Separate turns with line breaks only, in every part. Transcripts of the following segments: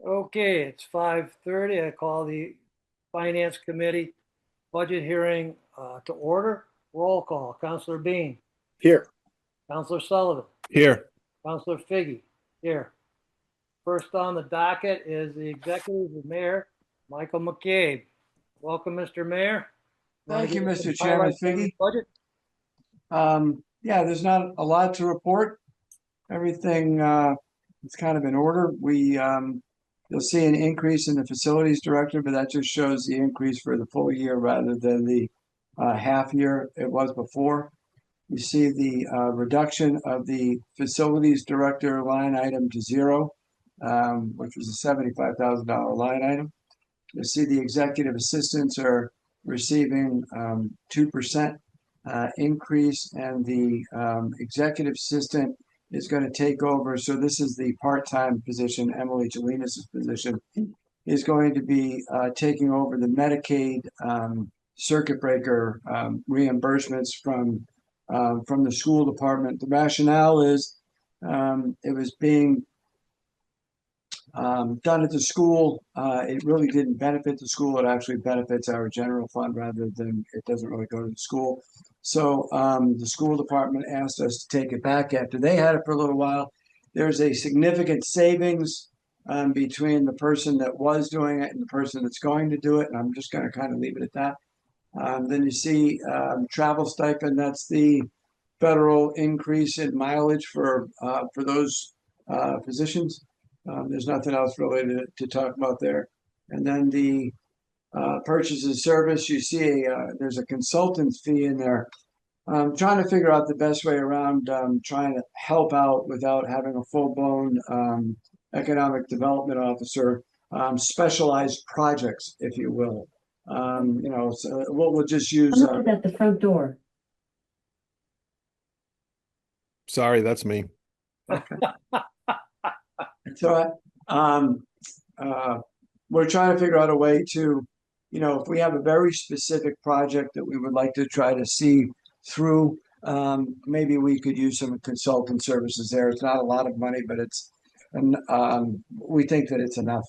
Okay, it's 5:30. I call the Finance Committee budget hearing to order. Roll call. Counselor Bean,
Here.
Counselor Sullivan,
Here.
Counselor Figgy, here. First on the docket is the Executive Mayor, Michael McCabe. Welcome, Mr. Mayor.
Thank you, Mr. Chairman
Highlights on the
Figgy.
budget?
Yeah, there's not a lot to report. Everything is kind of in order. You'll see an increase in the facilities director, but that just shows the increase for the full year rather than the half year it was before. You see the reduction of the facilities director line item to zero, which was a $75,000 line item. You see the executive assistants are receiving 2% increase, and the executive assistant is going to take over. So this is the part-time position. Emily Jelinas' position is going to be taking over the Medicaid circuit breaker reimbursements from the school department. The rationale is it was being done at the school. It really didn't benefit the school. It actually benefits our general fund rather than it doesn't really go to the school. So the school department asked us to take it back after they had it for a little while. There's a significant savings between the person that was doing it and the person that's going to do it. And I'm just going to kind of leave it at that. Then you see travel stipend. That's the federal increase in mileage for those positions. There's nothing else really to talk about there. And then the purchase of service, you see there's a consultant's fee in there. Trying to figure out the best way around trying to help out without having a full-blown economic development officer, specialized projects, if you will. So we'll just use.
I'm at the front door.
Sorry, that's me.
Okay. So we're trying to figure out a way to, if we have a very specific project that we would like to try to see through, maybe we could use some consultant services there. It's not a lot of money, but and we think that it's enough.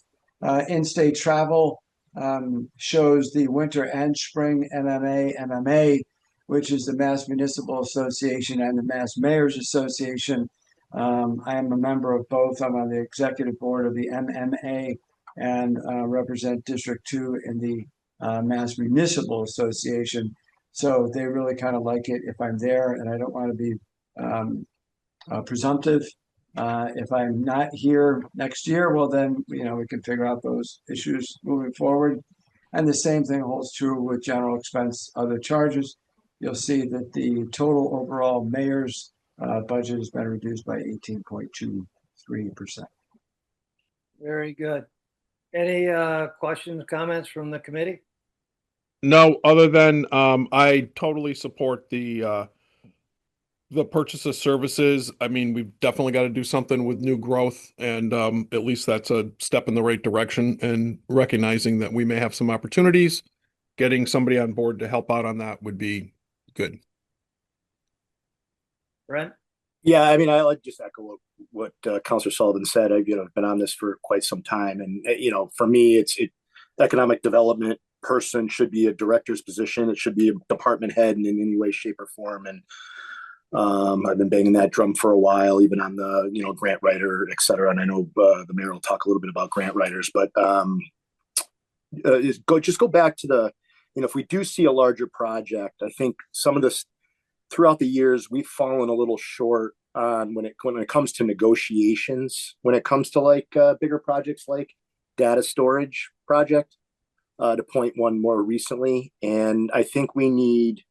In-state travel shows the winter and spring MMA, which is the Mass Municipal Association and the Mass Mayors Association. I am a member of both. I'm on the executive board of the MMA and represent District 2 in the Mass Municipal Association. So they really kind of like it if I'm there, and I don't want to be presumptive. If I'm not here next year, well, then, we can figure out those issues moving forward. And the same thing holds true with general expense, other charges. You'll see that the total overall mayor's budget has been reduced by 18.23%.
Very good. Any questions, comments from the committee?
No, other than I totally support the purchase of services. I mean, we've definitely got to do something with new growth, and at least that's a step in the right direction. And recognizing that we may have some opportunities, getting somebody on board to help out on that would be good.
Brent?
Yeah, I mean, I like just echo what Councilor Sullivan said. I've been on this for quite some time, and for me, it's economic development person should be a director's position. It should be a department head in any way, shape, or form. And I've been banging that drum for a while, even on the grant writer, et cetera. And I know the mayor will talk a little bit about grant writers, but go back to the if we do see a larger project, I think some of this throughout the years we've fallen a little short on when it comes to negotiations, when it comes to like bigger projects like data storage project, to point one more recently. And I think we need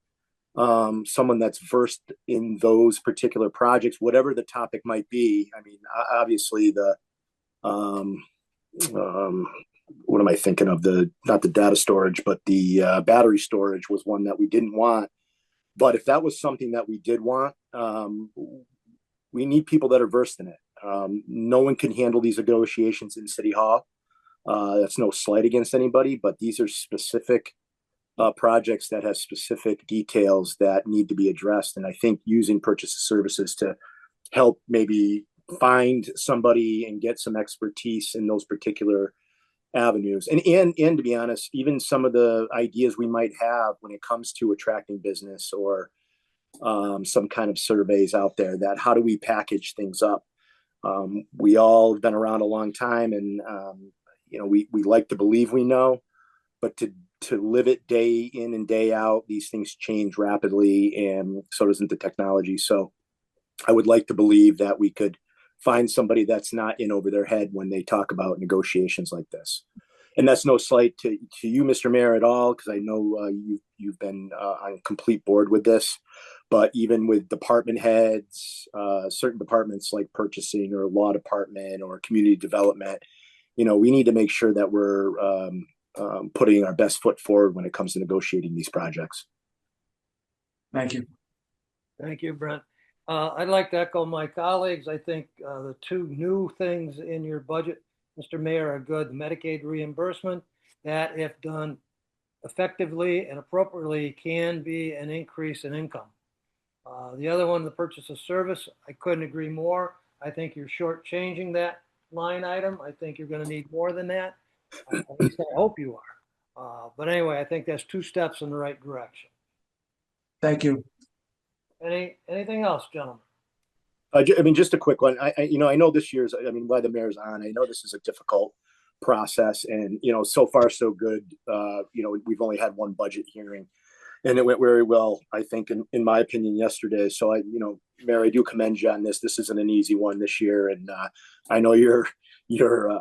someone that's versed in those particular projects, whatever the topic might be. I mean, obviously what am I thinking of? Not the data storage, but the battery storage was one that we didn't want. But if that was something that we did want, we need people that are versed in it. No one can handle these negotiations in City Hall. That's no slight against anybody, but these are specific projects that have specific details that need to be addressed. And I think using purchase of services to help maybe
find somebody and get some expertise in those particular avenues. And to be honest, even some of the ideas we might have when it comes to attracting business or some kind of surveys out there, that how do we package things up? We all have been around a long time, and we like to believe we know, but to live it day in and day out, these things change rapidly, and so doesn't the technology. So I would like to believe that we could find somebody that's not in over their head when they talk about negotiations like this. And that's no slight to you, Mr. Mayor, at all, because I know you've been on complete board with this. But even with department heads, certain departments like purchasing or law department or community development, we need to make sure that we're putting our best foot forward when it comes to negotiating these projects.
Thank you.
Thank you, Brent. I'd like to echo my colleagues. I think the two new things in your budget, Mr. Mayor, are good. Medicaid reimbursement, that if done effectively and appropriately, can be an increase in income. The other one, the purchase of service, I couldn't agree more. I think you're shortchanging that line item. I think you're going to need more than that. At least I hope you are. But anyway, I think that's two steps in the right direction.
Thank you.
Anything else, gentlemen?
Just a quick one. I know this year's, why the mayor's on, I know this is a difficult process, and, so far so good. We've only had one budget hearing, and it went very well, I think, in my opinion, yesterday. So Mayor, I do commend you on this. This isn't an easy one this year, and I know you're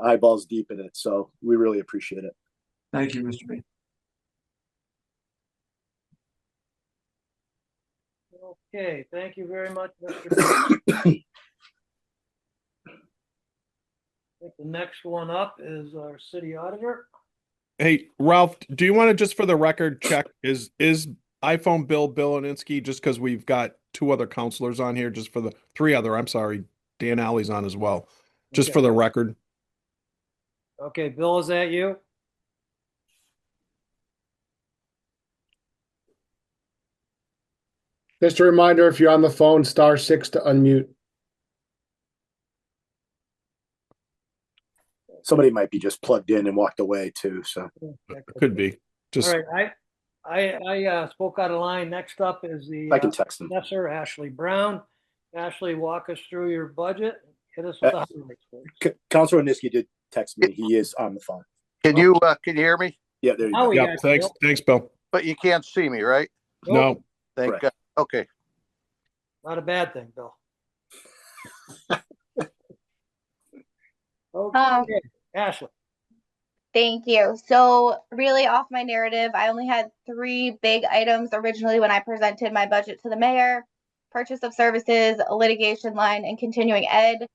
eyeballs deep in it. So we really appreciate it.
Thank you, Mr. B.
Okay, thank you very much, Mr. I think the next one up is our city auditor.
Hey, Ralph, do you want to, just for the record, check is iPhone Bill Ininsky, just because we've got two other counselors on here, just for the three other, I'm sorry, Dan Alley's on as well, just
Okay.
for the record.
Okay, Bill, is that you?
Just a reminder, if you're on the phone, *6 to unmute.
Somebody might be just plugged in and walked away too. So
Could be. Just
All right, I spoke out of line. Next up is the
I can text them.
assessor, Ashley Brown. Ashley, walk us through your budget. Hit us with the highlights, please.
Councilor Niski did text me. He is on the phone.
Can you hear me?
Yeah, there you
Now
go.
we
yeah,
got
thanks,
Bill.
Bill.
But you can't see me, right?
Nope,
No,
Thank
Correct.
God. Okay.
not a bad thing, Bill. Okay, Ashley.
Thank you. So really off my narrative, I only had 3 big items originally when I presented my budget to the mayor: purchase of services, a litigation line, and continuing ed.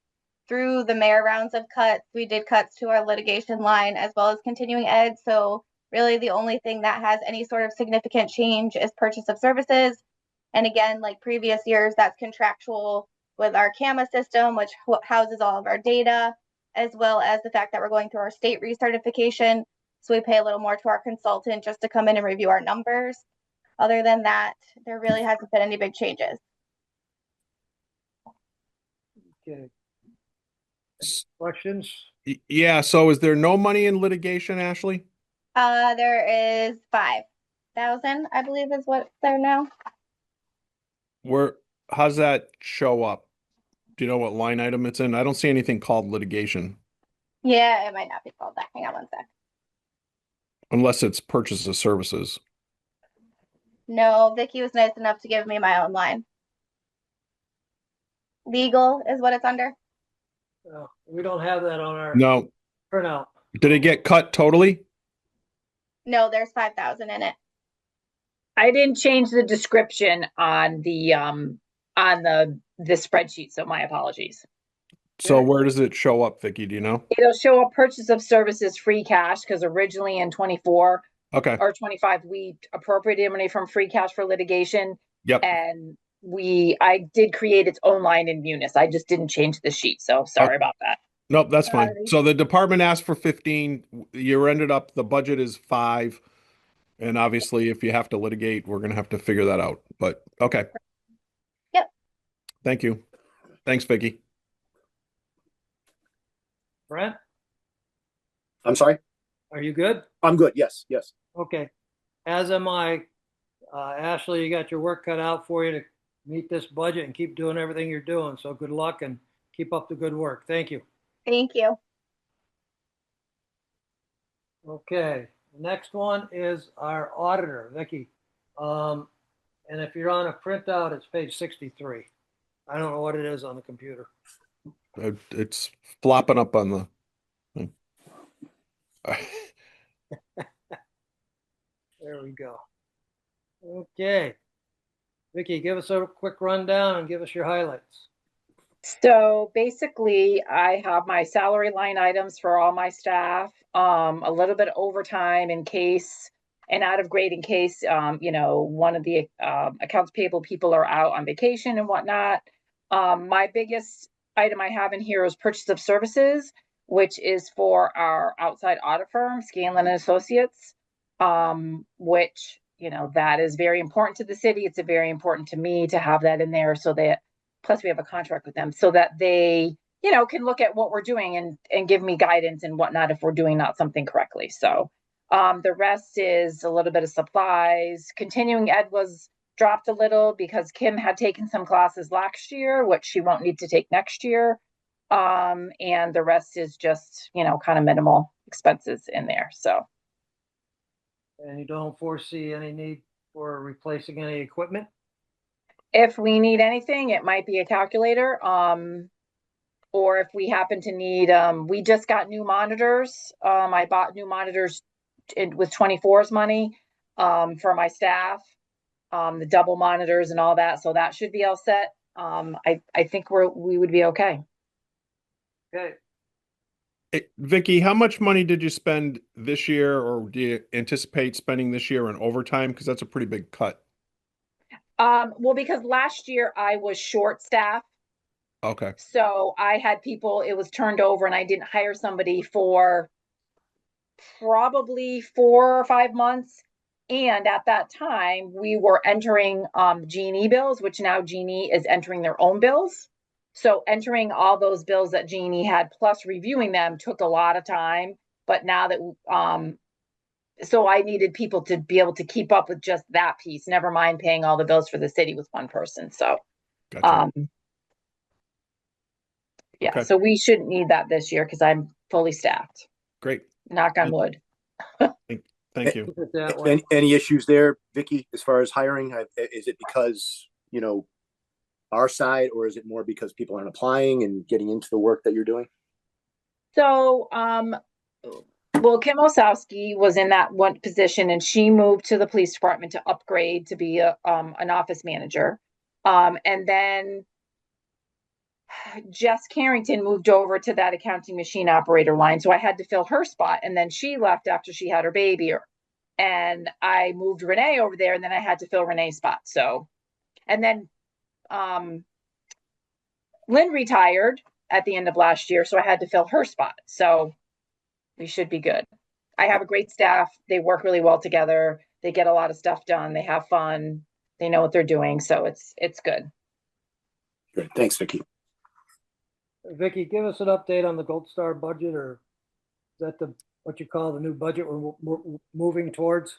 Through the mayor rounds of cuts, we did cuts to our litigation line as well as continuing ed. So really the only thing that has any sort of significant change is purchase of services. And again, like previous years, that's contractual with our CAMA system, which houses all of our data, as well as the fact that we're going through our state recertification. So we pay a little more to our consultant just to come in and review our numbers. Other than that, there really hasn't been any big changes.
Okay. Questions?
Yeah, so is there no money in litigation, Ashley?
There is 5,000, I believe is what's there now.
How's that show up? Do you know what line item it's in? I don't see anything called litigation,
Yeah, it might not be called that. Hang on one sec.
unless it's purchase of services.
No, Vicky was nice enough to give me my own line. Legal is what it's under.
We don't have that on our
No.
printout.
Did it get cut totally?
No, there's 5,000 in it.
I didn't change the description on the spreadsheet, so my apologies.
So where does it show up, Vicky? Do you know?
It'll show a purchase of services free cash, because originally in 24
Okay.
or 25, we appropriated money from free cash for litigation.
Yep.
And I did create its own line in Munis. I just didn't change the sheet. So sorry about that.
Nope, that's fine.
Sorry.
So the department asked for 15. You ended up, the budget is 5. And obviously, if you have to litigate, we're going to have to figure that out. But okay.
Yep.
Thank you. Thanks, Vicky.
Brent,
I'm sorry?
are you good?
I'm good. Yes, yes.
Okay. As am I. Ashley, you got your work cut out for you to meet this budget and keep doing everything you're doing. So good luck and keep up the good work. Thank you.
Thank you.
Okay, the next one is our auditor, Vicky. And if you're on a printout, it's page 63. I don't know what it is on the computer.
It's flopping up on the thing.
There we go. Okay. Vicky, give us a quick rundown and give us your highlights.
So basically, I have my salary line items for all my staff, a little bit of overtime in case, and out of grade in case, one of the accounts payable people are out on vacation and whatnot. My biggest item I have in here is purchase of services, which is for our outside audit firm, Scanlon and Associates, which, that is very important to the city. It's very important to me to have that in there so that, plus we have a contract with them, so that they, can look at what we're doing and give me guidance and whatnot if we're doing not something correctly. So the rest is a little bit of supplies. Continuing ed was dropped a little because Kim had taken some classes last year, which she won't need to take next year. And the rest is just, kind of minimal expenses in there. So.
And you don't foresee any need for replacing any equipment?
If we need anything, it might be a calculator. Or if we happen to need, we just got new monitors. I bought new monitors with 24's money for my staff, the double monitors and all that. So that should be all set. I think we would be okay.
Okay.
Vicky, how much money did you spend this year, or do you anticipate spending this year on overtime? Because that's a pretty big cut.
Well, because last year I was short staffed.
Okay.
So I had people, it was turned over and I didn't hire somebody for probably 4 or 5 months. And at that time we were entering G&E bills, which now G&E is entering their own bills. So entering all those bills that G&E had plus reviewing them took a lot of time. But now that so I needed people to be able to keep up with just that piece, never mind paying all the bills for the city with one person. So
Gotcha.
yeah,
Okay.
so we shouldn't need that this year because I'm fully staffed.
Great.
Knock on wood.
Thank you.
Keep it that way.
Any issues there, Vicky, as far as hiring? Is it because, our side, or is it more because people aren't applying and getting into the work that you're doing?
So, well, Kim Osowski was in that one position and she moved to the police department to upgrade to be an office manager. And then Jess Carrington moved over to that accounting machine operator line. So I had to fill her spot. And then she left after she had her baby. And I moved Renee over there and then I had to fill Renee's spot. So, and then Lynn retired at the end of last year. So I had to fill her spot. So we should be good. I have a great staff. They work really well together. They get a lot of stuff done. They have fun. They know what they're doing. So it's good.
Good. Thanks, Vicky.
Vicky, give us an update on the Gold Star budget, or is that what you call the new budget we're moving towards?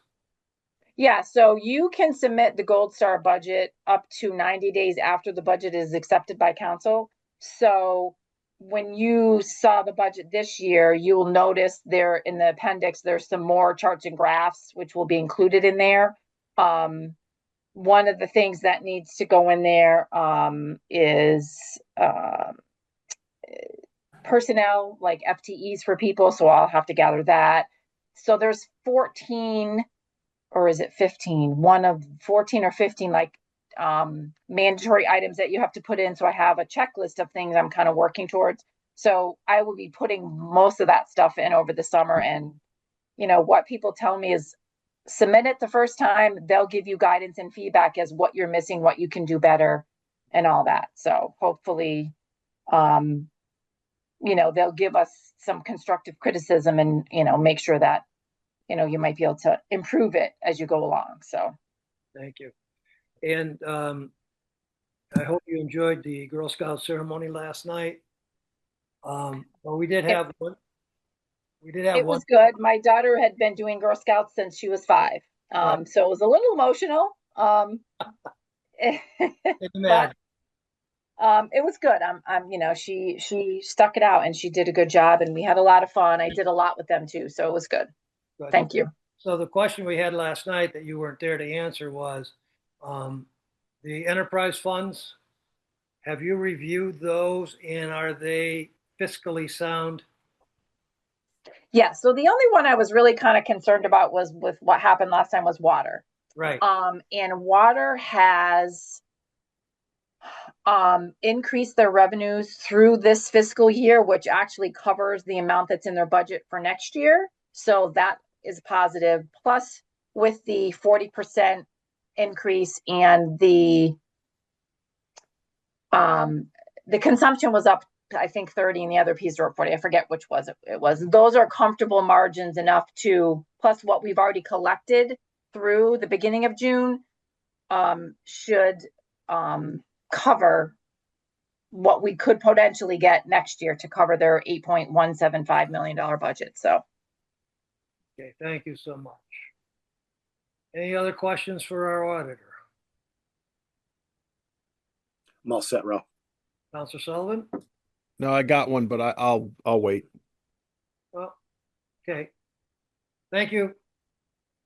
Yeah, so you can submit the Gold Star budget up to 90 days after the budget is accepted by council. So when you saw the budget this year, you will notice there in the appendix, there's some more charts and graphs, which will be included in there. One of the things that needs to go in there is personnel, like FTEs for people. So I'll have to gather that. So there's 14, or is it 15? One of 14 or 15, like mandatory items that you have to put in. So I have a checklist of things I'm kind of working towards. So I will be putting most of that stuff in over the summer. And, what people tell me is submit it the first time. They'll give you guidance and feedback as what you're missing, what you can do better and all that. So hopefully, they'll give us some constructive criticism and, make sure that, you might be able to improve it as you go along. So.
Thank you. And I hope you enjoyed the Girl Scout ceremony last night. But we did have one. We did have
It
one.
was good. My daughter had been doing Girl Scouts since she was 5.
Right.
So it was a little emotional.
Can
But
imagine.
it was good. She stuck it out and she did a good job and we had a lot of fun. I did a lot with them too, so it was good.
Good.
Thank you.
So the question we had last night that you weren't there to answer was the enterprise funds. Have you reviewed those and are they fiscally sound?
Yeah, so the only one I was really kind of concerned about was with what happened last time was water.
Right.
And water has increased their revenues through this fiscal year, which actually covers the amount that's in their budget for next year. So that is positive. Plus, with the 40% increase and the consumption was up, I think 30, and the other piece were 40. I forget which was it was. Those are comfortable margins enough to, plus what we've already collected through the beginning of June, should cover what we could potentially get next year to cover their $8.175 million budget. So,
Okay, thank you so much. Any other questions for our auditor?
I'm all set, Ro.
Counselor Sullivan?
No, I got one, but I'll wait.
Well, okay. Thank you.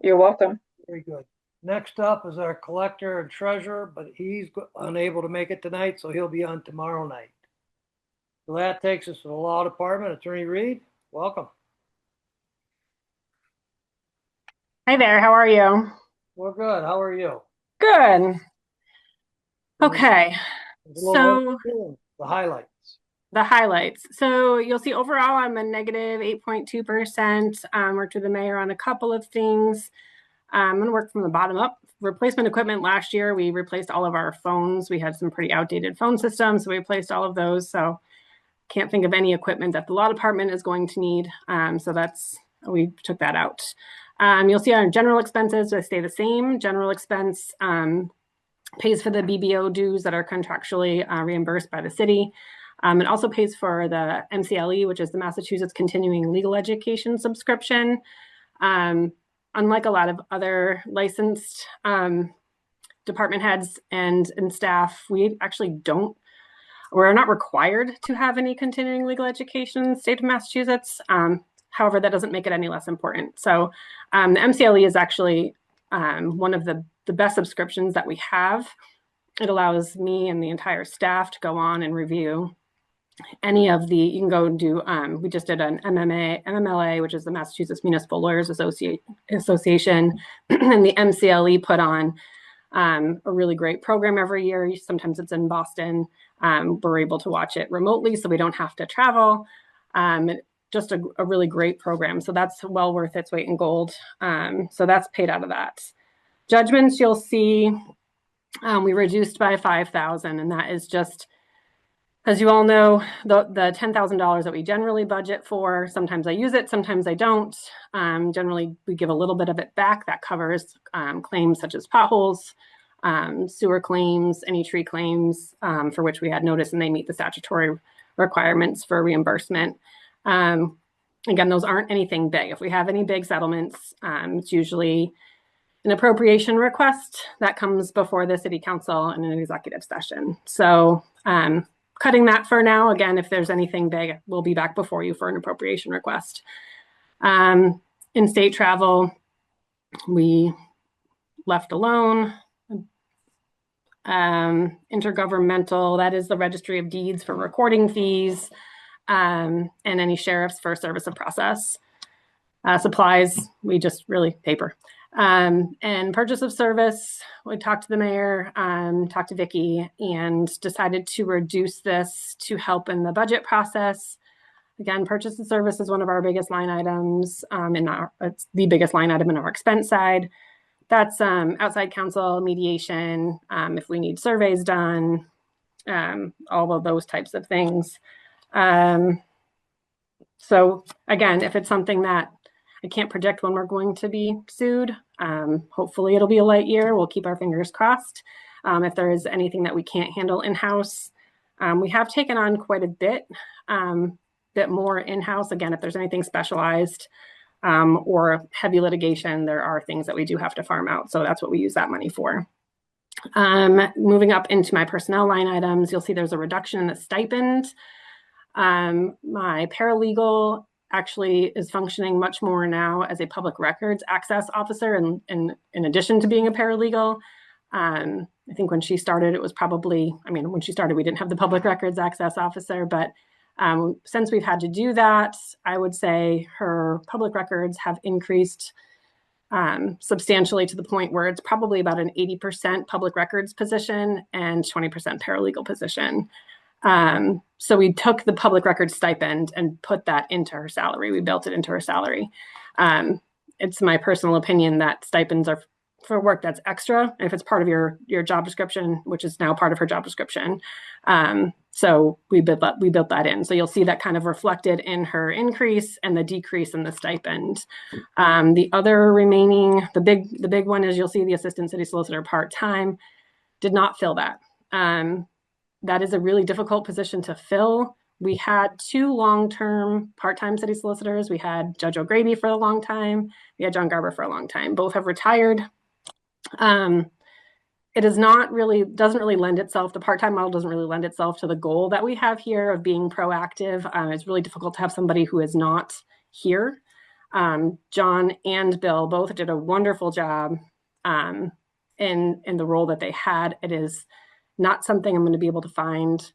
you're welcome.
Very good. Next up is our collector and treasurer, but he's unable to make it tonight, so he'll be on tomorrow night. So that takes us to the law department. Attorney Reed, welcome.
Hi there, how are you?
We're good. How are you?
Good. Okay,
A little
so
work to do. The highlights.
the highlights. So you'll see overall I'm a negative 8.2%. Worked with the mayor on a couple of things. I'm gonna work from the bottom up. Replacement equipment last year, we replaced all of our phones. We had some pretty outdated phone systems, so we replaced all of those. So can't think of any equipment that the law department is going to need. So we took that out. You'll see our general expenses, they stay the same. General expense pays for the BBO dues that are contractually reimbursed by the city. It also pays for the MCLE, which is the Massachusetts Continuing Legal Education subscription. Unlike a lot of other licensed department heads and staff, we're not required to have any continuing legal education in the state of Massachusetts. However, that doesn't make it any less important. So the MCLE is actually one of the best subscriptions that we have. It allows me and the entire staff to go on and review any of you can go and do, we just did an MMLA, which is the Massachusetts Municipal Lawyers Association, and the MCLE put on a really great program every year. Sometimes it's in Boston. We're able to watch it remotely, so we don't have to travel. Just a really great program. So that's well worth its weight in gold. So that's paid out of that. Judgments, you'll see we reduced by $5,000, and that is just, as you all know, the $10,000 that we generally budget for. Sometimes I use it, sometimes I don't. Generally, we give a little bit of it back. That covers claims such as potholes, sewer claims, any tree claims for which we had notice and they meet the statutory requirements for reimbursement. Again, those aren't anything big. If we have any big settlements, it's usually an appropriation request that comes before the city council in an executive session. So cutting that for now. Again, if there's anything big, we'll be back before you for an appropriation request. In state travel, we left alone. Intergovernmental, that is the registry of deeds for recording fees, and any sheriffs for service of process. Supplies, we just really paper. And purchase of service, we talked to the mayor, talked to Vicki, and decided to reduce this to help in the budget process. Again, purchase of service is one of our biggest line items. It's the biggest line item in our expense side. That's outside counsel, mediation, if we need surveys done, all of those types of things. So again, if it's something that I can't predict when we're going to be sued, hopefully it'll be a light year. We'll keep our fingers crossed. If there is anything that we can't handle in-house, we have taken on quite a bit bit more in-house. Again, if there's anything specialized or heavy litigation, there are things that we do have to farm out. So that's what we use that money for. Moving up into my personnel line items, you'll see there's a reduction in the stipend. My paralegal actually is functioning much more now as a public records access officer, and in addition to being a paralegal. I think when she started, it was probably, when she started, we didn't have the public records access officer, but since we've had to do that, I would say her public records have increased substantially to the point where it's probably about an 80% public records position and 20% paralegal position. So we took the public records stipend and put that into her salary. We built it into her salary. It's my personal opinion that stipends are for work that's extra, if it's part of your job description, which is now part of her job description. So we built that in. So you'll see that kind of reflected in her increase and the decrease in the stipend. The other remaining, the big one is you'll see the assistant city solicitor part-time. Did not fill that. That is a really difficult position to fill. We had 2 long-term part-time city solicitors. We had Judge O'Grady for a long time. We had John Garber for a long time. Both have retired. It is not really, doesn't really lend itself, the part-time model doesn't really lend itself to the goal that we have here of being proactive. It's really difficult to have somebody who is not here. John and Bill both did a wonderful job in the role that they had. It is not something I'm going to be able to find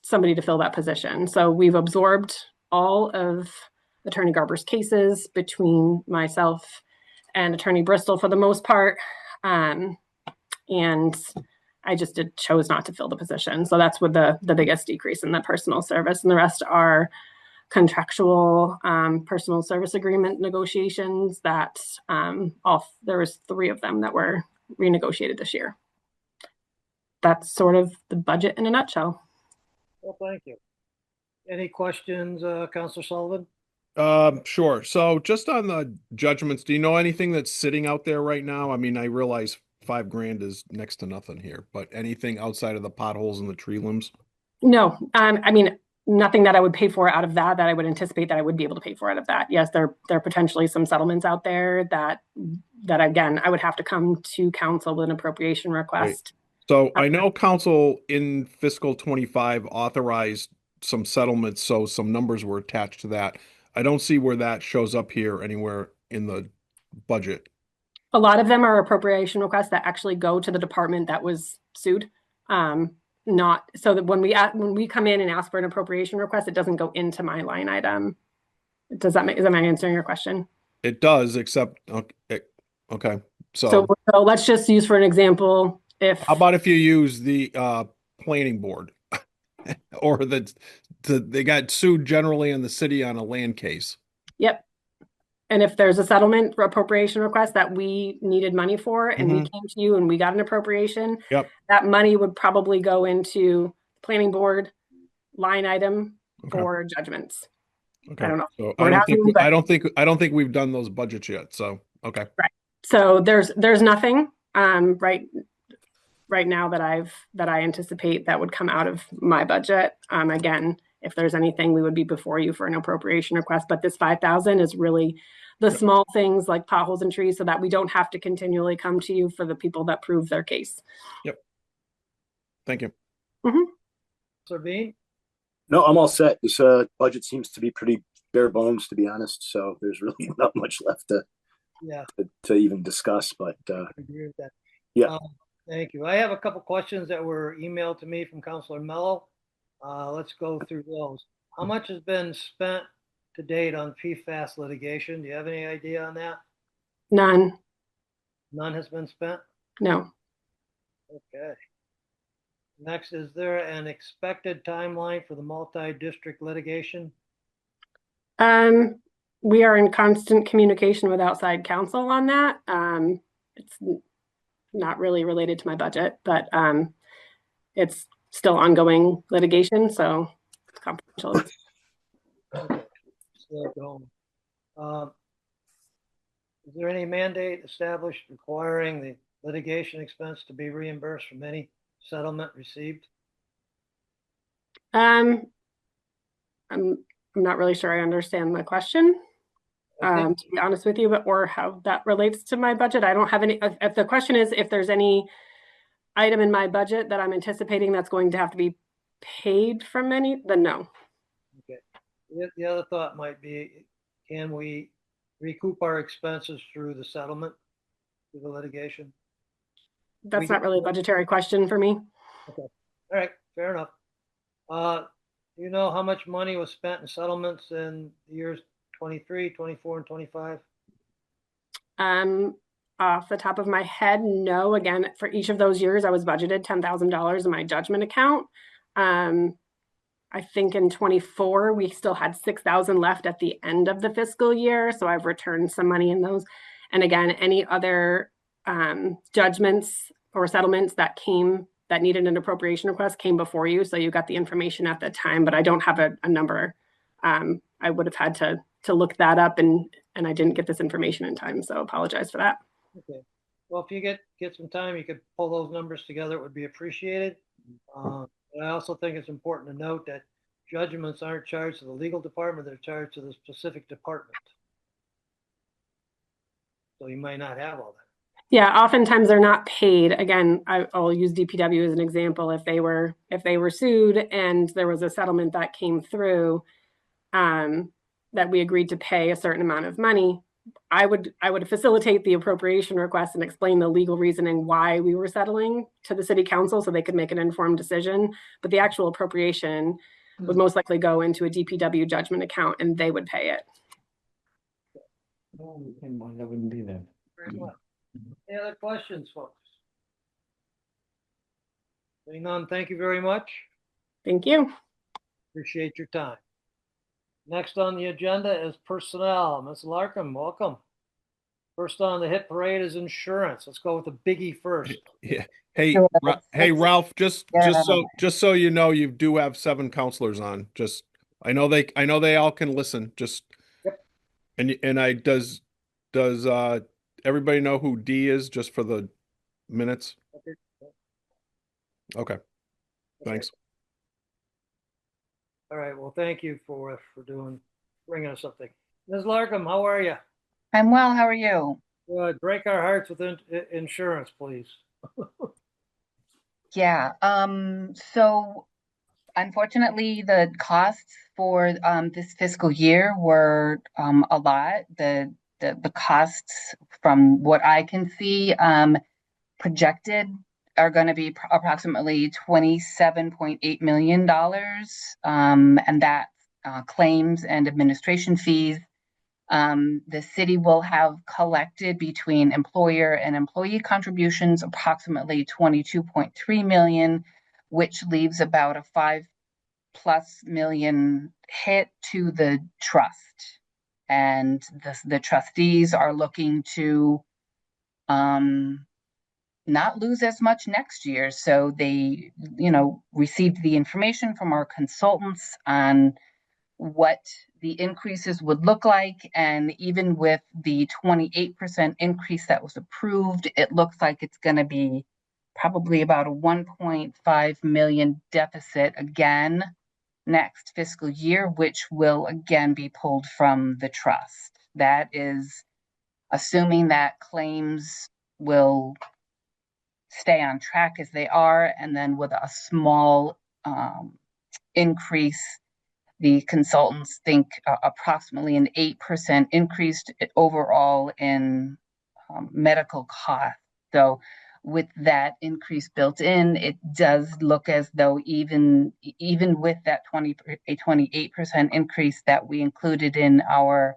somebody to fill that position. So we've absorbed all of Attorney Garber's cases between myself and Attorney Bristol for the most part. And I just chose not to fill the position. So that's with the biggest decrease in the personal service, and the rest are contractual personal service agreement negotiations that there was 3 of them that were renegotiated this year. That's sort of the budget in a nutshell.
Well, thank you. Any questions, Counselor Sullivan?
Sure. So just on the judgments, do you know anything that's sitting out there right now? I mean, I realize $5,000 is next to nothing here, but anything outside of the potholes and the tree limbs?
No, nothing that I would pay for out of that I would anticipate that I would be able to pay for out of that. Yes, there are potentially some settlements out there that again, I would have to come to council with an appropriation request.
So I know council in fiscal 25 authorized some settlements, so some numbers were attached to that. I don't see where that shows up here anywhere in the budget.
A lot of them are appropriation requests that actually go to the department that was sued. Not so that when we come in and ask for an appropriation request, it doesn't go into my line item. Is that my answering your question?
It does, except okay.
So let's just use for an example.
How about if you use the planning board, or they got sued generally in the city on a land case?
Yep. And if there's a settlement for appropriation request that we needed money for, and we came to you and we got an appropriation, that money would probably go into planning board line item for judgments.
Okay.
I don't know.
So I don't think we've done those budgets yet. So okay.
Right. So there's nothing right now that I anticipate that would come out of my budget. Again, if there's anything, we would be before you for an appropriation request. But this 5,000 is really the small things like potholes and trees, so that we don't have to continually come to you for the people that prove their case.
Yep. Thank you.
Sir Bean?
No, I'm all set. This budget seems to be pretty bare bones, to be honest. So there's really not much left to even discuss. But
I agree with that.
Yeah.
Thank you. I have a couple questions that were emailed to me from Counselor Mello. Let's go through those. How much has been spent to date on PFAS litigation? Do you have any idea on that?
None.
None has been spent?
No.
Okay. Next, is there an expected timeline for the multi-district litigation?
We are in constant communication with outside counsel on that. It's not really related to my budget, but it's still ongoing litigation, so it's confidential.
Okay. Still going. Is there any mandate established requiring the litigation expense to be reimbursed from any settlement received?
I'm not really sure I understand the question.
I think
To be honest with you, or how that relates to my budget. I don't have any, if the question is if there's any item in my budget that I'm anticipating that's going to have to be paid from any, then no.
Okay. The other thought might be, can we recoup our expenses through the settlement, through the litigation?
That's not really a budgetary question for me.
Okay. All right, fair enough. Do you know how much money was spent in settlements in the years 23, 24, and 25?
Off the top of my head, no. Again, for each of those years, I was budgeted $10,000 in my judgment account. I think in 24, we still had 6,000 left at the end of the fiscal year. So I've returned some money in those. And again, any other judgments or settlements that needed an appropriation request came before you. So you got the information at the time, but I don't have a number. I would have had to look that up, and I didn't get this information in time. So apologize for that.
Okay. Well, if you get some time, you could pull those numbers together. It would be appreciated. And I also think it's important to note that judgments aren't charged to the legal department, they're charged to the specific department. So you might not have all that.
Yeah, oftentimes they're not paid. Again, I'll use DPW as an example. If they were sued and there was a settlement that came through, that we agreed to pay a certain amount of money, I would facilitate the appropriation request and explain the legal reasoning why we were settling to the city council so they could make an informed decision. But the actual appropriation would most likely go into a DPW judgment account and they would pay it.
Oh, that wouldn't be there.
Very well. Any other questions, folks? Seeing none, thank you very much.
Thank you.
Appreciate your time. Next on the agenda is personnel. Ms. Larkham, welcome. First on the hit parade is insurance. Let's go with the biggie first.
Yeah. Hey,
Sure.
hey, Ralph, just so you know, you do have 7 counselors on. Just, I know they all can listen. Just,
Yep.
And does everybody know who D is, just for the minutes? Okay. Thanks.
All right, well, thank you for bringing us something. Ms. Larkham, how are you?
I'm well. How are you?
Good. Break our hearts with insurance, please.
Yeah. So unfortunately, the costs for this fiscal year were a lot. The costs, from what I can see, projected are going to be approximately $27.8 million, and that claims and administration fees. The city will have collected between employer and employee contributions approximately $22.3 million, which leaves about a $5+ million hit to the trust. And the trustees are looking to not lose as much next year. So they, received the information from our consultants on what the increases would look like. And even with the 28% increase that was approved, it looks like it's going to be probably about a 1.5 million deficit again next fiscal year, which will again be pulled from the trust. That is assuming that claims will stay on track as they are, and then with a small increase, the consultants think approximately an 8% increase overall in medical costs. So with that increase built in, it does look as though even with that 28% increase that we included in our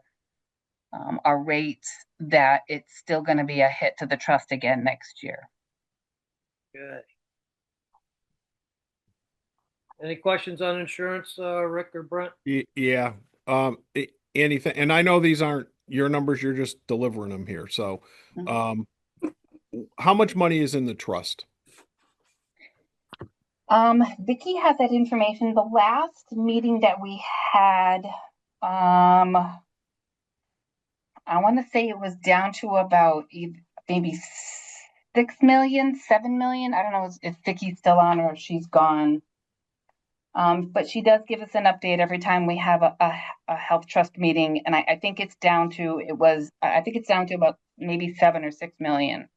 rates, that it's still going to be a hit to the trust again next year.
Good. Any questions on insurance, Rick or Brent?
Yeah. Anything, and I know these aren't your numbers, you're just delivering them here. So, how much money is in the trust?
Vicki has that information. The last meeting that we had, I want to say it was down to about maybe 6 million, 7 million. I don't know if Vicki's still on or if she's gone. But she does give us an update every time we have a health trust meeting, and I think it's down to about maybe 7 or 6 million.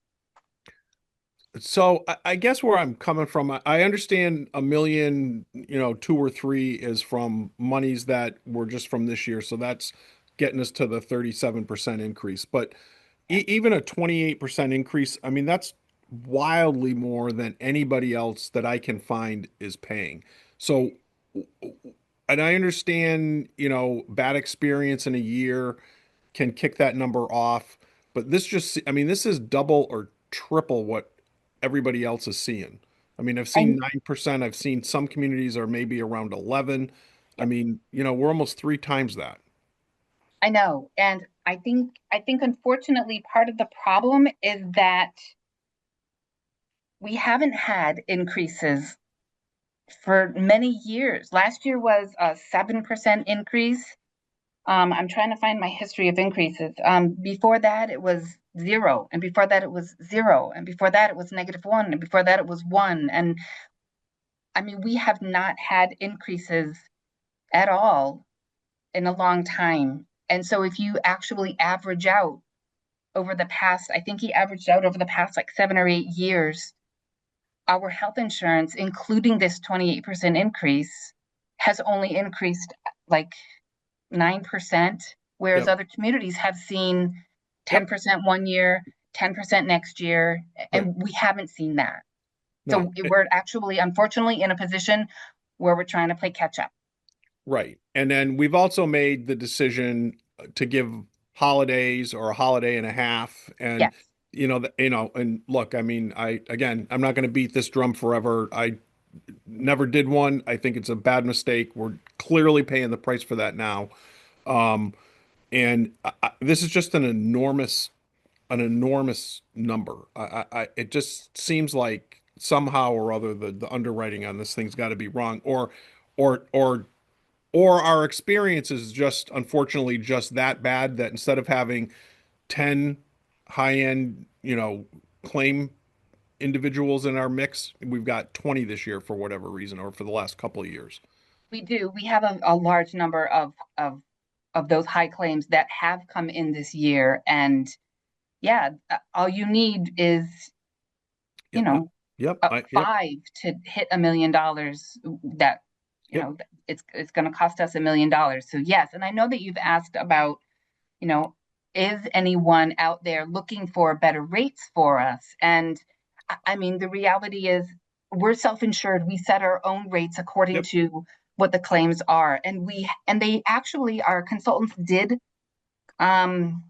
So I guess where I'm coming from, I understand a million, 2 or 3 is from monies that were just from this year. So that's getting us to the 37% increase. But even a 28% increase, I mean, that's wildly more than anybody else that I can find is paying. So, and I understand, bad experience in a year can kick that number off, but I mean, this is double or triple what everybody else is seeing. I mean, I've seen 9%. I've seen some communities are maybe around 11. I mean, we're almost 3 times that.
I know, and I think unfortunately part of the problem is that we haven't had increases for many years. Last year was a 7% increase. I'm trying to find my history of increases. Before that, it was 0, and before that, it was 0, and before that, it was -1, and before that, it was 1. And I mean, we have not had increases at all in a long time. And so if you actually average out over the past, I think he averaged out over the past like 7 or 8 years, our health insurance, including this 28% increase, has only increased like 9%, whereas
Yep.
other communities have seen 10% one year, 10% next year, and we haven't seen that. So
No.
we're actually, unfortunately, in a position where we're trying to play catch up.
Right. And then we've also made the decision to give holidays or a holiday and a half. And,
Yes.
and look, I mean, I'm not going to beat this drum forever. I never did one. I think it's a bad mistake. We're clearly paying the price for that now. And this is just an enormous number. It just seems like somehow or other the underwriting on this thing's got to be wrong, or our experience is just unfortunately just that bad that instead of having 10 high-end, claim individuals in our mix, we've got 20 this year for whatever reason, or for the last couple of years.
We do. We have a large number of those high claims that have come in this year. And yeah, all you need is,
Yep.
5 to hit $1 million that, it's going to cost us $1 million. So yes. And I know that you've asked about, is anyone out there looking for better rates for us? And I mean, the reality is we're self-insured. We set our own rates according to what the claims are. And they actually, our consultants did contact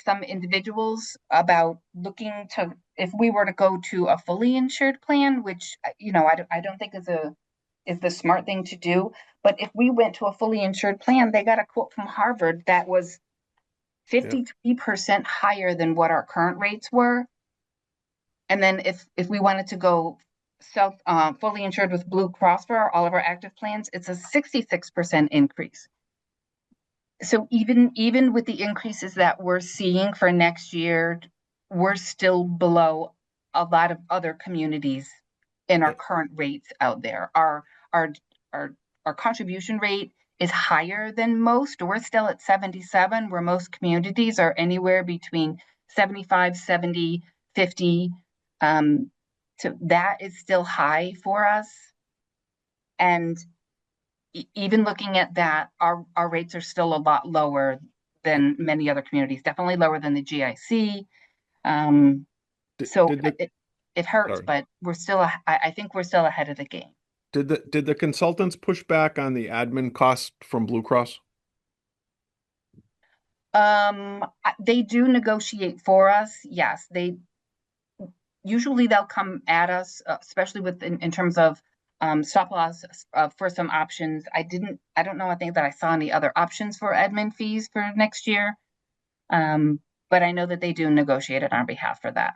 some individuals about looking to, if we were to go to a fully insured plan, which, I don't think is the smart thing to do. But if we went to a fully insured plan, they got a quote from Harvard that was 53% higher than what our current rates were. And then if we wanted to go fully insured with Blue Cross for all of our active plans, it's a 66% increase. So even with the increases that we're seeing for next year, we're still below a lot of other communities in our current rates out there. Our contribution rate is higher than most. We're still at 77, where most communities are anywhere between 75, 70, 50. So that is still high for us. And even looking at that, our rates are still a lot lower than many other communities, definitely lower than the GIC. It hurts,
Sorry.
but I think we're still ahead of the game.
Did the consultants push back on the admin cost from Blue Cross?
They do negotiate for us. Yes, usually they'll come at us, especially in terms of stop loss for some options. I don't know. I think that I saw any other options for admin fees for next year. But I know that they do negotiate it on our behalf for that.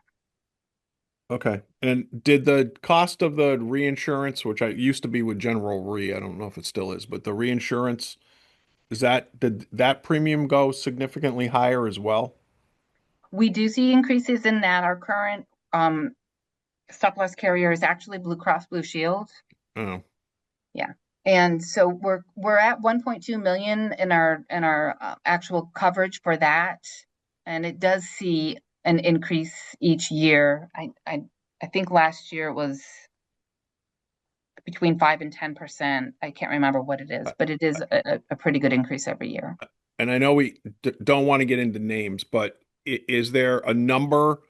Okay. And did the cost of the reinsurance, which I used to be with General Re, I don't know if it still is, but the reinsurance, did that premium go significantly higher as well?
We do see increases in that. Our current stop loss carrier is actually Blue Cross Blue Shield.
Oh.
And so we're at 1.2 million in our actual coverage for that, and it does see an increase each year. I think last year it was between 5 and 10%. I can't remember what it is, but it is a pretty good increase every year.
And I know we don't want to get into names, but is there a number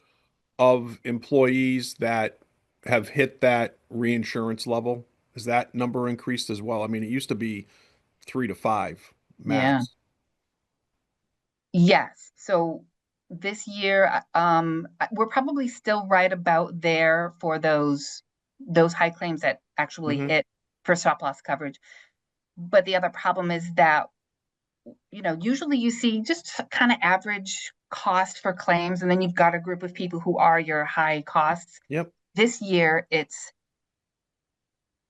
of employees that have hit that reinsurance level? Is that number increased as well? I mean, it used to be 3 to 5
Yeah.
max.
Yes. So this year, we're probably still right about there for those high claims that actually
Mhm.
hit for stop loss coverage. But the other problem is that, usually you see just kind of average cost for claims, and then you've got a group of people who are your high costs.
Yep.
This year, it's,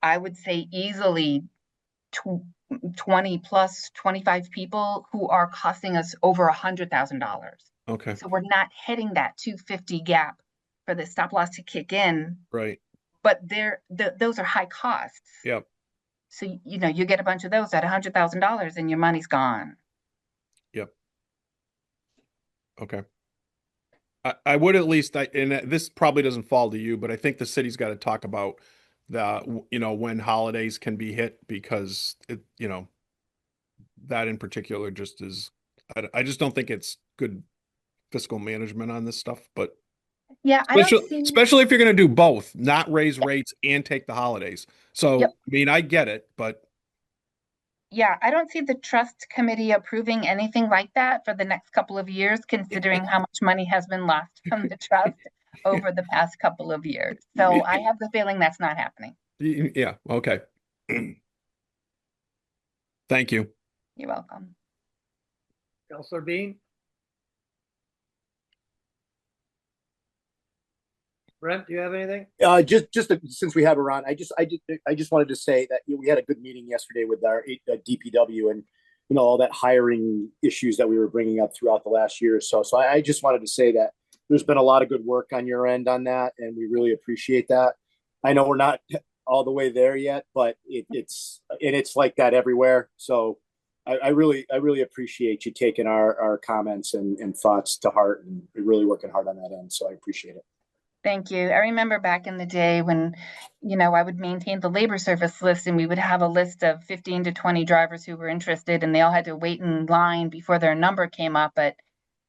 I would say, easily 20 plus 25 people who are costing us over $100,000.
Okay.
So we're not hitting that 250 gap for the stop loss to kick in,
Right.
but those are high costs.
Yep.
So, you get a bunch of those at $100,000 and your money's gone.
Yep. Okay. I would at least, and this probably doesn't fall to you, but I think the city's got to talk about when holidays can be hit, because that in particular just is, I just don't think it's good fiscal management on this stuff, but
Yeah, I don't see.
especially if you're going to do both, not raise rates and take the holidays. So,
Yep.
I mean, I get it, but
Yeah, I don't see the trust committee approving anything like that for the next couple of years, considering how much money has been lost from the trust over the past couple of years. So I have the feeling that's not happening.
yeah, okay. Thank you.
You're welcome.
Counselor Bean? Brent, do you have anything?
Since we have her on, I just wanted to say that we had a good meeting yesterday with our DPW, and all that hiring issues that we were bringing up throughout the last year or so. So I just wanted to say that there's been a lot of good work on your end on that, and we really appreciate that. I know we're not all the way there yet, but it's like that everywhere. So I really appreciate you taking our comments and thoughts to heart, and really working hard on that end. So I appreciate it.
Thank you. I remember back in the day when, I would maintain the labor service list, and we would have a list of 15 to 20 drivers who were interested, and they all had to wait in line before their number came up. But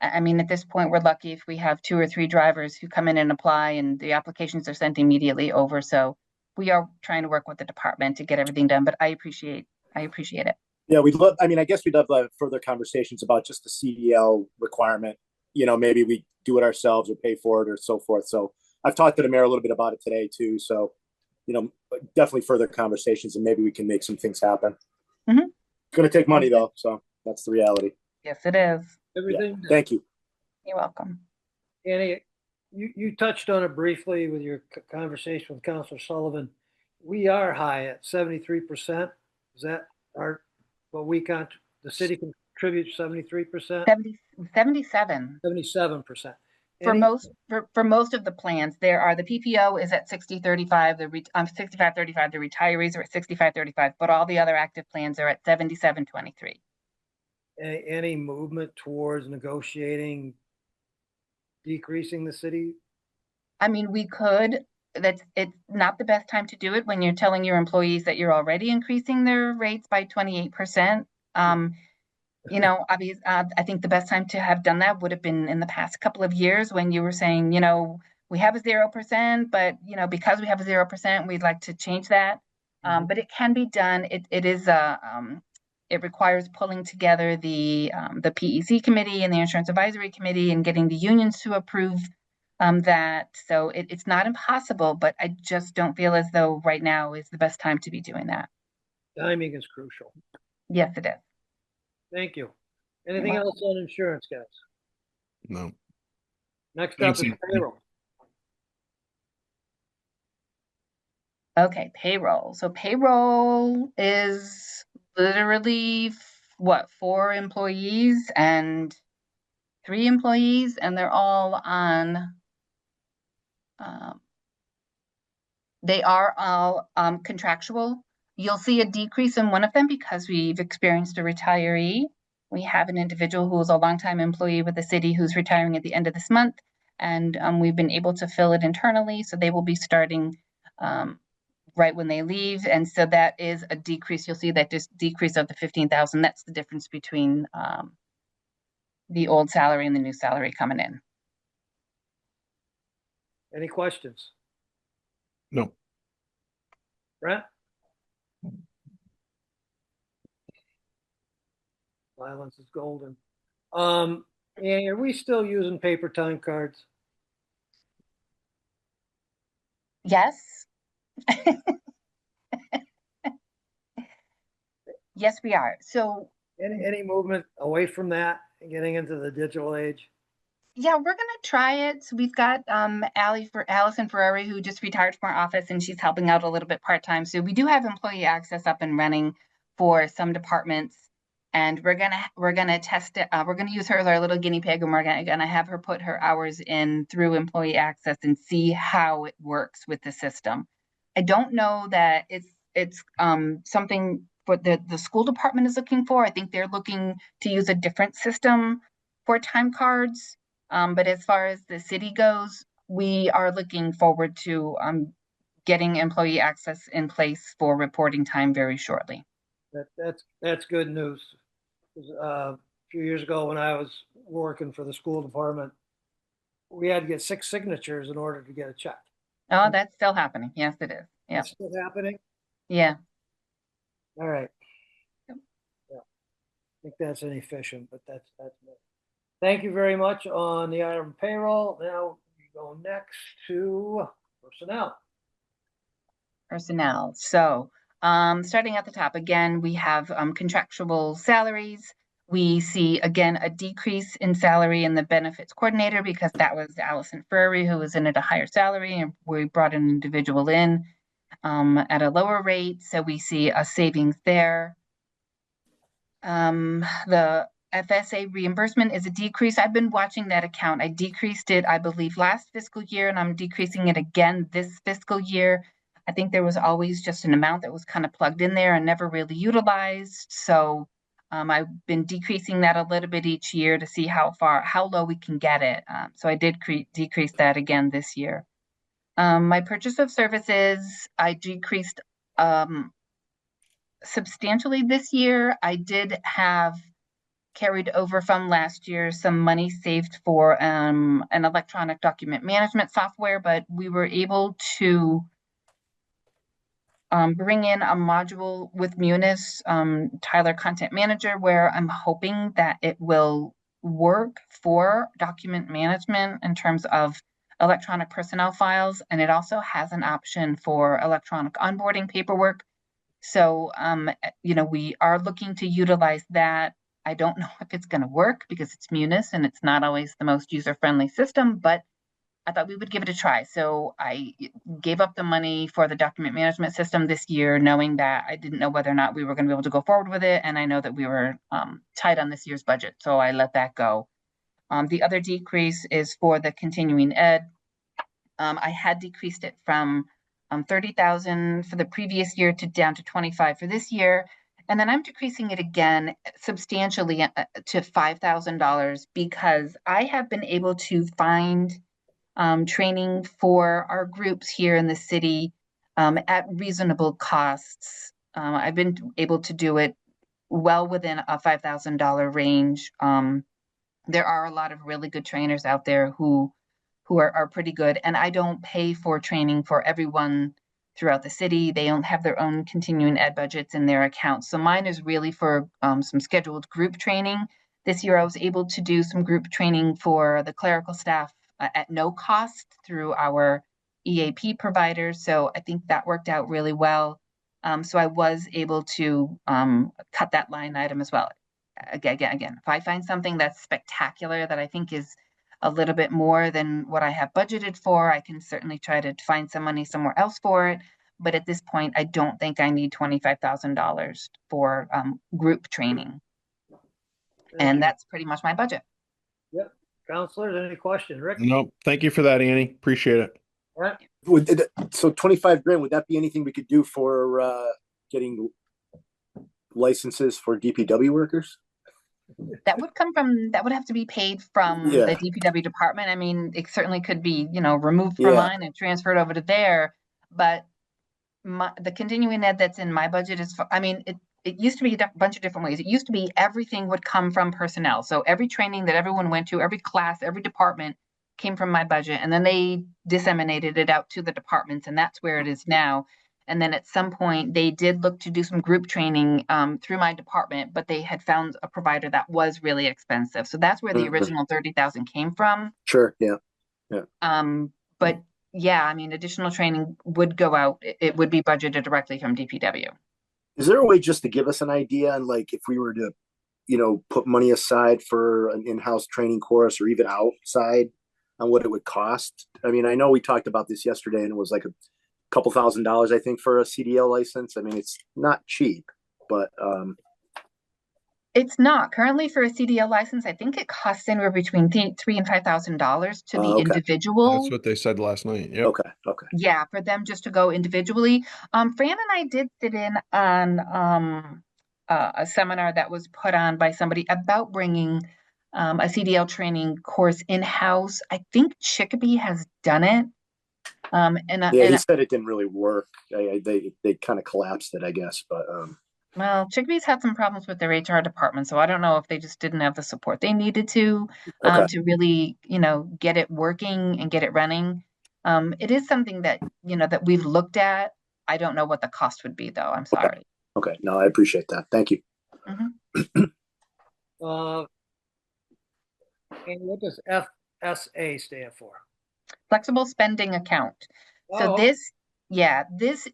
I mean, at this point, we're lucky if we have 2 or 3 drivers who come in and apply, and the applications are sent immediately over. So we are trying to work with the department to get everything done, but I appreciate it.
Yeah, I guess we'd love to have further conversations about just the CDL requirement. Maybe we do it ourselves or pay for it or so forth. So I've talked to the mayor a little bit about it today too. So, definitely further conversations, and maybe we can make some things happen.
Mm-hmm.
It's going to take money though. So that's the reality.
Yes, it is.
Everything?
Yeah. Thank you.
You're welcome.
Annie, you touched on it briefly with your conversation with Counselor Sullivan. We are high at 73%. Is that the city contributes 73%?
77.
77%.
For most of the plans, the PPO is at 60-35, 65-35, the retirees are at 65-35, but all the other active plans are at 77-23.
Any movement towards negotiating decreasing the city?
I mean, we could. It's not the best time to do it when you're telling your employees that you're already increasing their rates by 28%. Obviously, I think the best time to have done that would have been in the past couple of years, when you were saying, we have a 0%, but because we have a 0%, we'd like to change that. But it can be done. It requires pulling together the PEC committee and the insurance advisory committee, and getting the unions to approve that. So it's not impossible, but I just don't feel as though right now is the best time to be doing that.
Timing is crucial.
Yes, it is.
Thank you. Anything else on insurance, guys?
No.
Next up is payroll.
Okay, payroll. So payroll is literally 4 employees and 3 employees, and they're all on. They are all contractual. You'll see a decrease in one of them because we've experienced a retiree. We have an individual who is a longtime employee with the city who's retiring at the end of this month. And we've been able to fill it internally, so they will be starting right when they leave. And so that is a decrease. You'll see that just decrease of the 15,000. That's the difference between the old salary and the new salary coming in.
Any questions?
No.
Brent? Silence is golden. And are we still using paper time cards?
Yes. Yes, we are. So
Any movement away from that and getting into the digital age?
yeah, we're gonna try it. So we've got Allison Ferrari, who just retired from our office, and she's helping out a little bit part-time. So we do have employee access up and running for some departments, and we're gonna test it. We're gonna use her as our little guinea pig, and we're gonna have her put her hours in through employee access and see how it works with the system. I don't know that it's something for the school department is looking for. I think they're looking to use a different system for time cards. But as far as the city goes, we are looking forward to getting employee access in place for reporting time very shortly.
That's good news. 'Cause, a few years ago, when I was working for the school department, we had to get 6 signatures in order to get a check.
Oh, that's still happening. Yes, it is. Yeah.
It's still happening?
Yeah.
All right.
Yep.
Yeah. I think that's inefficient, but that's me. Thank you very much on the item payroll. Now we go next to personnel.
Personnel. So starting at the top again, we have contractual salaries. We see again a decrease in salary in the benefits coordinator because that was Allison Ferrari who was in at a higher salary, and we brought an individual in at a lower rate. So we see a savings there. The FSA reimbursement is a decrease. I've been watching that account. I decreased it, I believe, last fiscal year, and I'm decreasing it again this fiscal year. I think there was always just an amount that was kind of plugged in there and never really utilized. So I've been decreasing that a little bit each year to see how low we can get it. So I did decrease that again this year. My purchase of services, I decreased substantially this year. I did have carried over from last year some money saved for an electronic document management software, but we were able to bring in a module with Munis, Tyler Content Manager, where I'm hoping that it will work for document management in terms of electronic personnel files. And it also has an option for electronic onboarding paperwork. So, we are looking to utilize that. I don't know if it's going to work because it's Munis and it's not always the most user-friendly system, but I thought we would give it a try. So I gave up the money for the document management system this year, knowing that I didn't know whether or not we were going to be able to go forward with it. And I know that we were tight on this year's budget, so I let that go. The other decrease is for the continuing ed. I had decreased it from 30,000 for the previous year to down to 25 for this year. And then I'm decreasing it again substantially to $5,000 because I have been able to find training for our groups here in the city at reasonable costs. I've been able to do it well within a $5,000 range. There are a lot of really good trainers out there who are pretty good, and I don't pay for training for everyone throughout the city. They don't have their own continuing ed budgets in their accounts. So mine is really for some scheduled group training. This year I was able to do some group training for the clerical staff at no cost through our EAP providers. So I think that worked out really well. So I was able to cut that line item as well. Again, if I find something that's spectacular that I think is a little bit more than what I have budgeted for, I can certainly try to find some money somewhere else for it. But at this point, I don't think I need $25,000 for group training. And that's pretty much my budget.
Yep. Counselors, any questions? Rick?
No, thank you for that, Annie. Appreciate it.
All right.
So 25 grand, would that be anything we could do for, getting licenses for DPW workers?
That would have to be paid from the
Yeah.
DPW department. I mean, it certainly could be, removed from
Yeah.
mine and transferred over to there. But the continuing ed that's in my budget is, it used to be a bunch of different ways. It used to be everything would come from personnel. So every training that everyone went to, every class, every department came from my budget. And then they disseminated it out to the departments, and that's where it is now. And then at some point, they did look to do some group training through my department, but they had found a provider that was really expensive. So that's where the original 30,000 came from.
Sure. Yeah.
But yeah, additional training would go out. It would be budgeted directly from DPW.
Is there a way just to give us an idea on, like, if we were to, put money aside for an in-house training course or even outside, on what it would cost? I know we talked about this yesterday, and it was like a couple $1,000s, I think, for a CDL license. It's not cheap, but
It's not currently for a CDL license. I think it costs anywhere between $3,000 and $5,000 to the
okay.
individual.
That's what they said last night. Yep.
Okay.
Yeah, for them just to go individually. Fran and I did sit in on a seminar that was put on by somebody about bringing a CDL training course in-house. I think Chicopee has done it.
He said it didn't really work. They kind of collapsed it, I guess. But
well, Chicopee's had some problems with their HR department, so I don't know if they just didn't have the support they needed to really, get it working and get it running. It is something that, that we've looked at. I don't know what the cost would be, though. I'm sorry.
Okay. No, I appreciate that. Thank you.
And what does FSA stand for?
Flexible spending account. So this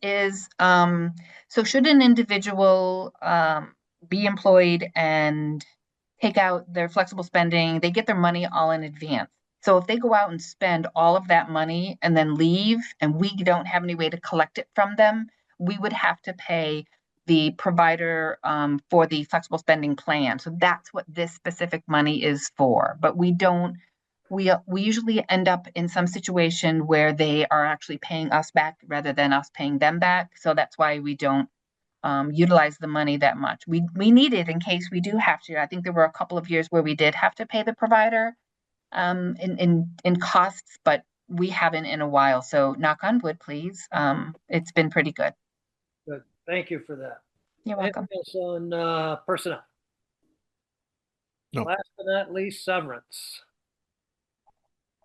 is, so should an individual be employed and take out their flexible spending, they get their money all in advance. So if they go out and spend all of that money and then leave, and we don't have any way to collect it from them, we would have to pay the provider for the flexible spending plan. So that's what this specific money is for. But we usually end up in some situation where they are actually paying us back rather than us paying them back. So that's why we don't utilize the money that much. We need it in case we do have to. I think there were a couple of years where we did have to pay the provider in costs, but we haven't in a while. So knock on wood, please. It's been pretty good.
Good. Thank you for that.
You're welcome.
Anything else on personnel?
No.
Last but not least, severance.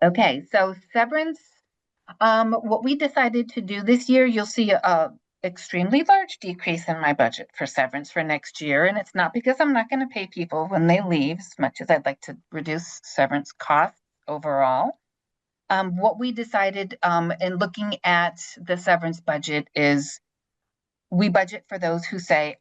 Okay, so severance, what we decided to do this year, you'll see a extremely large decrease in my budget for severance for next year. And it's not because I'm not going to pay people when they leave, as much as I'd like to reduce severance costs overall. What we decided in looking at the severance budget is we budget for those who say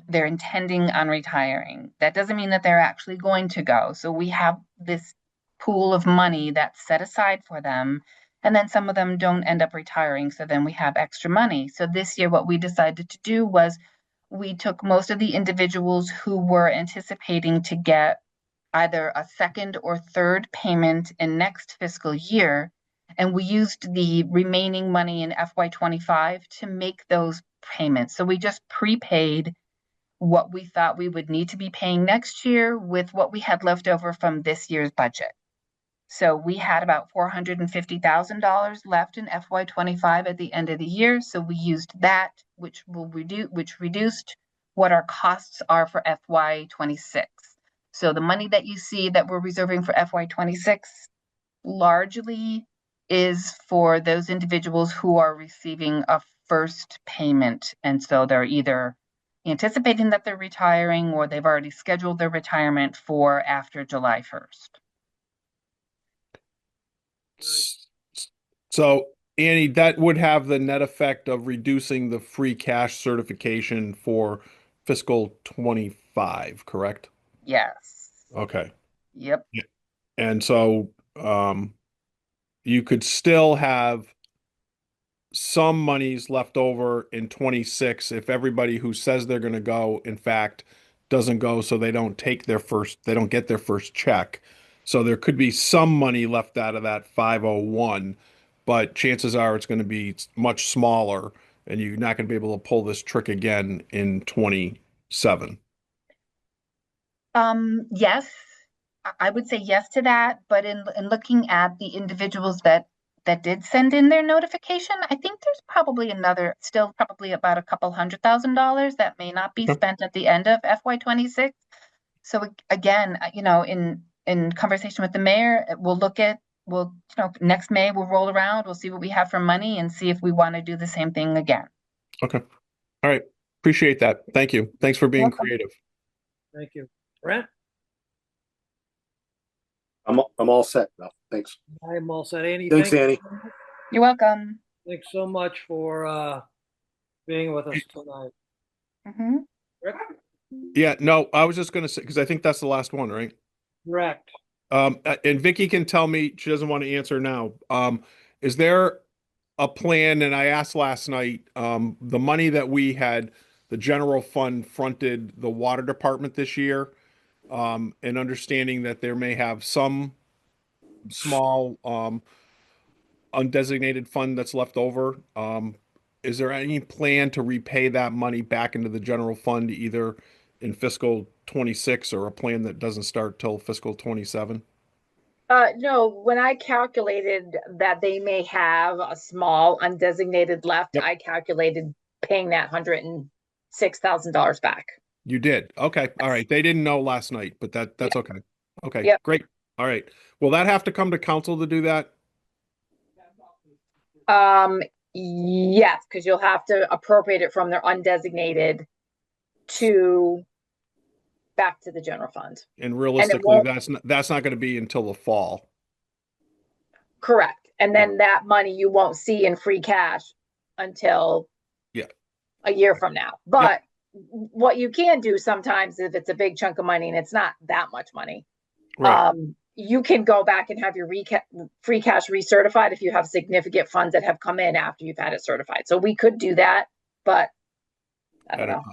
they're intending on retiring. That doesn't mean that they're actually going to go. So we have this pool of money that's set aside for them, and then some of them don't end up retiring, so then we have extra money. So this year what we decided to do was we took most of the individuals who were anticipating to get either a second or third payment in next fiscal year, and we used the remaining money in FY25 to make those payments. So we just prepaid what we thought we would need to be paying next year with what we had left over from this year's budget. So we had about $450,000 left in FY25 at the end of the year. So we used that, which reduced what our costs are for FY26. So the money that you see that we're reserving for FY26 largely is for those individuals who are receiving a first payment. And so they're either anticipating that they're retiring or they've already scheduled their retirement for after July 1st.
So, Annie, that would have the net effect of reducing the free cash certification for fiscal 25, correct?
Yes.
Okay.
Yep.
And so you could still have some monies left over in 26 if everybody who says they're going to go, in fact, doesn't go, so they don't get their first check. So there could be some money left out of that 501, but chances are it's going to be much smaller and you're not going to be able to pull this trick again in 27.
Yes, I would say yes to that, but in looking at the individuals that did send in their notification, I think there's probably still probably about a couple $100,000 that may not be
Okay.
spent at the end of FY26. So again, in conversation with the mayor, next May we'll roll around, we'll see what we have for money and see if we want to do the same thing again.
Okay. All right. Appreciate that. Thank you. Thanks for being
Welcome.
creative.
Thank you. Brent?
I'm all set now. Thanks.
I'm all set. Annie?
Thanks, Annie.
You're welcome.
Thanks so much for being with us tonight.
Mhm.
Rick?
Yeah, no, I was just going to say, because I think that's the last one, right?
Correct.
And Vicky can tell me, she doesn't want to answer now. Is there a plan? And I asked last night, the money that we had, the general fund fronted the water department this year, and understanding that there may have some small, undesignated fund that's left over. Is there any plan to repay that money back into the general fund, either in fiscal 26 or a plan that doesn't start till fiscal 27?
No, when I calculated that they may have a small undesignated left,
Yep.
I calculated paying that $106,000 back.
You did. Okay. All right. They didn't know last night, but that's okay. Okay.
Yep.
Great. All right. Will that have to come to council to do that?
Yes, because you'll have to appropriate it from their undesignated back to the general fund.
And realistically,
won't-
that's not going to be until the fall.
Correct. And then that money you won't see in free cash until
Yeah.
a year from now. But what you can do sometimes, if it's a big chunk of money and it's not that much money,
Right.
you can go back and have your free cash recertified if you have significant funds that have come in after you've had it certified. So we could do that, but I don't know.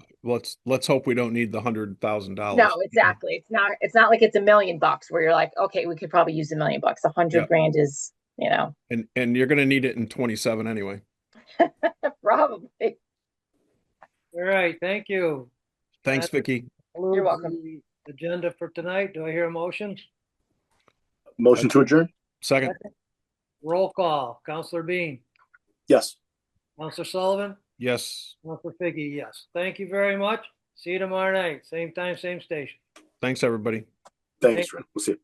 Let's hope we don't need the $100,000.
No, exactly. It's not like it's $1 million where you're like, okay, we could probably use $1 million. $100 grand is,
And you're going to need it in 27 anyway.
probably.
All right. Thank you.
Thanks, Vicky.
You're welcome.
The agenda for tonight. Do I hear a motion?
Motion to adjourn?
Second.
Roll call. Counselor Bean.
Yes.
Counselor Sullivan.
Yes.
Counselor Figgy. Yes. Thank you very much. See you tomorrow night. Same time, same station.
Thanks, everybody.
Thanks, Ren. We'll see you.